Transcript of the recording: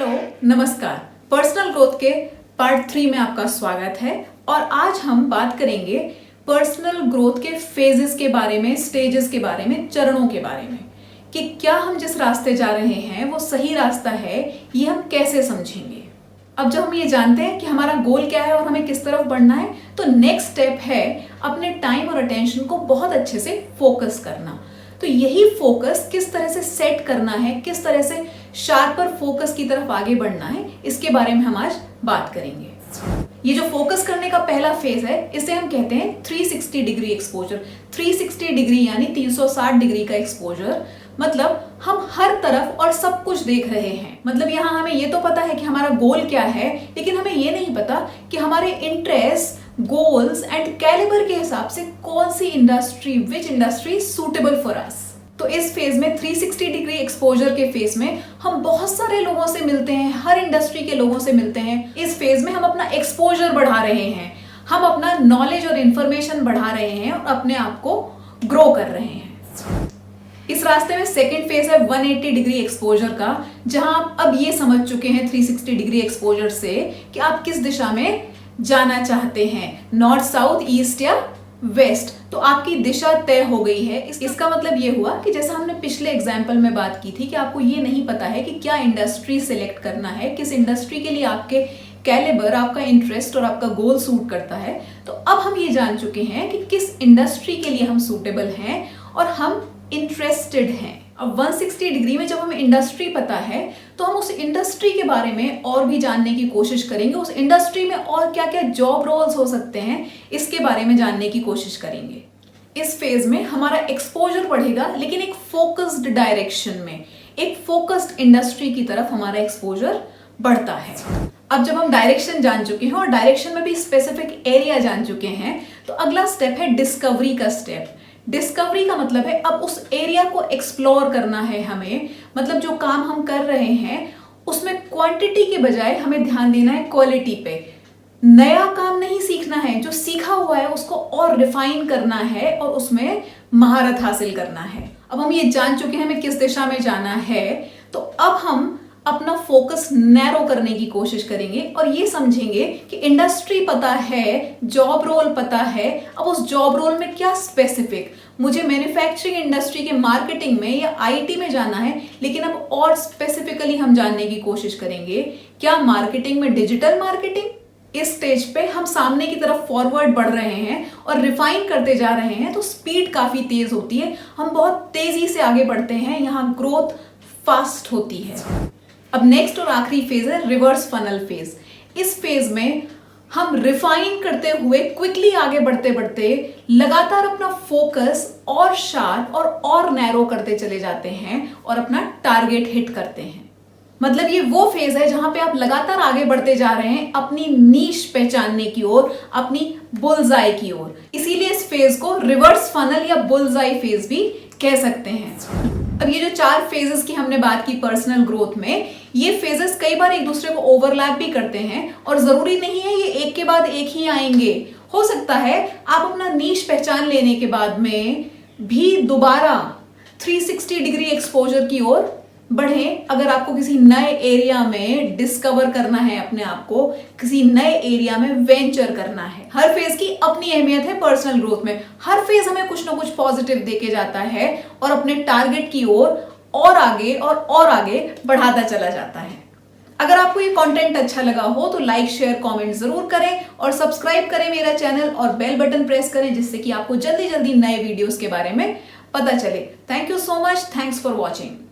Hello नमस्कार। Personal growth के part 3 में आपका स्वागत है और आज हम बात करेंगे पर्सनल ग्रोथ के फेजेस के बारे में, स्टेजेस के बारे में, चरणों के बारे में कि क्या हम जिस रास्ते जा रहे हैं वो सही रास्ता है, ये हम कैसे समझेंगे। अब जब हम ये जानते हैं कि हमारा गोल क्या है और हमें किस तरफ बढ़ना है, तो नेक्स्ट स्टेप है अपने टाइम और अटेंशन को बहुत अच्छे से फोकस करना। तो यही फोकस किस तरह से सेट करना है, किस तरह से शार्पर फोकस की तरफ आगे बढ़ना है, इसके बारे में हम आज बात करेंगे। ये जो फोकस करने का पहला फेज है, इसे हम कहते हैं 360 डिग्री एक्सपोजर। 360 डिग्री यानी 360 डिग्री का एक्सपोजर, मतलब हम हर तरफ और सब कुछ देख रहे हैं। मतलब यहाँ हमें ये तो पता है कि हमारा गोल क्या है, लेकिन हमें ये नहीं पता कि हमारे इंटरेस्ट, गोल्स एंड कैलिबर के हिसाब से कौन सी industry, which industry suitable for us. तो इस फेज में 360 डिग्री एक्सपोजर के फेज में हम बहुत सारे लोगों से मिलते हैं, हर इंडस्ट्री के लोगों से मिलते हैं। इस फेज में हम अपना एक्सपोजर बढ़ा रहे हैं, हम अपना नॉलेज और इंफॉर्मेशन बढ़ा रहे हैं और अपने आप को ग्रो कर रहे हैं। इस रास्ते में सेकंड फेज है 180 डिग्री एक्सपोजर का, जहां आप अब ये समझ चुके हैं 360 डिग्री एक्सपोजर से कि आप किस दिशा में जाना चाहते हैं, नॉर्थ, साउथ, ईस्ट या वेस्ट। तो आपकी दिशा तय हो गई है। इसका मतलब ये हुआ कि जैसा हमने पिछले एग्जाम्पल में बात की थी कि आपको ये नहीं पता है कि क्या इंडस्ट्री सिलेक्ट करना है, किस इंडस्ट्री के लिए आपके कैलिबर, आपका इंटरेस्ट और आपका गोल सूट करता है। तो अब हम ये जान चुके हैं कि किस इंडस्ट्री के लिए हम सूटेबल हैं और हम इंटरेस्टेड हैं। अब 160 डिग्री में जब हमें इंडस्ट्री पता है तो हम उस इंडस्ट्री के बारे में और भी जानने की कोशिश करेंगे। उस इंडस्ट्री में और क्या क्या जॉब रोल्स हो सकते हैं, इसके बारे में जानने की कोशिश करेंगे। इस फेज में हमारा एक्सपोजर बढ़ेगा, लेकिन एक फोकस्ड डायरेक्शन में, एक फोकस्ड इंडस्ट्री की तरफ हमारा एक्सपोजर बढ़ता है। अब जब हम डायरेक्शन जान चुके हैं और डायरेक्शन में भी स्पेसिफिक एरिया जान चुके हैं, तो अगला स्टेप है डिस्कवरी का स्टेप। डिस्कवरी का मतलब है अब उस एरिया को एक्सप्लोर करना है हमें। मतलब जो काम हम कर रहे हैं उसमें क्वांटिटी के बजाय हमें ध्यान देना है क्वालिटी पे। नया काम नहीं सीखना है, जो सीखा हुआ है उसको और रिफाइन करना है और उसमें महारत हासिल करना है। अब हम ये जान चुके हैं हमें किस दिशा में जाना है, तो अब हम अपना फोकस नैरो करने की कोशिश करेंगे और ये समझेंगे कि इंडस्ट्री पता है, जॉब रोल पता है। अब उस जॉब रोल में क्या स्पेसिफिक, मुझे मैन्युफैक्चरिंग इंडस्ट्री के मार्केटिंग में या आईटी में जाना है, लेकिन अब और स्पेसिफिकली हम जानने की कोशिश करेंगे क्या मार्केटिंग में डिजिटल मार्केटिंग। इस स्टेज पे हम सामने की तरफ फॉरवर्ड बढ़ रहे हैं और रिफाइन करते जा रहे हैं, तो स्पीड काफी तेज होती है, हम बहुत तेजी से आगे बढ़ते हैं, यहाँ ग्रोथ फास्ट होती है। अब नेक्स्ट और आखिरी फेज है रिवर्स फनल फेज। इस फेज में हम रिफाइन करते हुए क्विकली आगे बढ़ते बढ़ते लगातार अपना फोकस और शार्प और नैरो करते चले जाते हैं और अपना टारगेट हिट करते हैं। मतलब ये वो फेज है जहां पे आप लगातार आगे बढ़ते जा रहे हैं अपनी नीश पहचानने की ओर, अपनी बुलजाई की ओर। इसीलिए इस फेज को रिवर्स फनल या बुलजाई फेज भी कह सकते हैं। अब ये जो 4 फेजेस की हमने बात की पर्सनल ग्रोथ में, ये फेजेस कई बार एक दूसरे को ओवरलैप भी करते हैं और जरूरी नहीं है ये एक के बाद एक ही आएंगे। हो सकता है आप अपना नीश पहचान लेने के बाद में भी दोबारा 360 डिग्री एक्सपोजर की ओर बढ़ें। अगर आपको किसी नए एरिया में डिस्कवर करना है, अपने आप को किसी नए एरिया में वेंचर करना है। हर फेज की अपनी अहमियत है पर्सनल ग्रोथ में। हर फेज हमें कुछ ना कुछ पॉजिटिव देके जाता है और अपने टारगेट की ओर और आगे और आगे बढ़ाता चला जाता है। अगर आपको ये कंटेंट अच्छा लगा हो तो लाइक, शेयर, कमेंट जरूर करें और सब्सक्राइब करें मेरा चैनल और बेल बटन प्रेस करें, जिससे कि आपको जल्दी जल्दी नए वीडियोस के बारे में पता चले। Thank you so much, thanks for watching.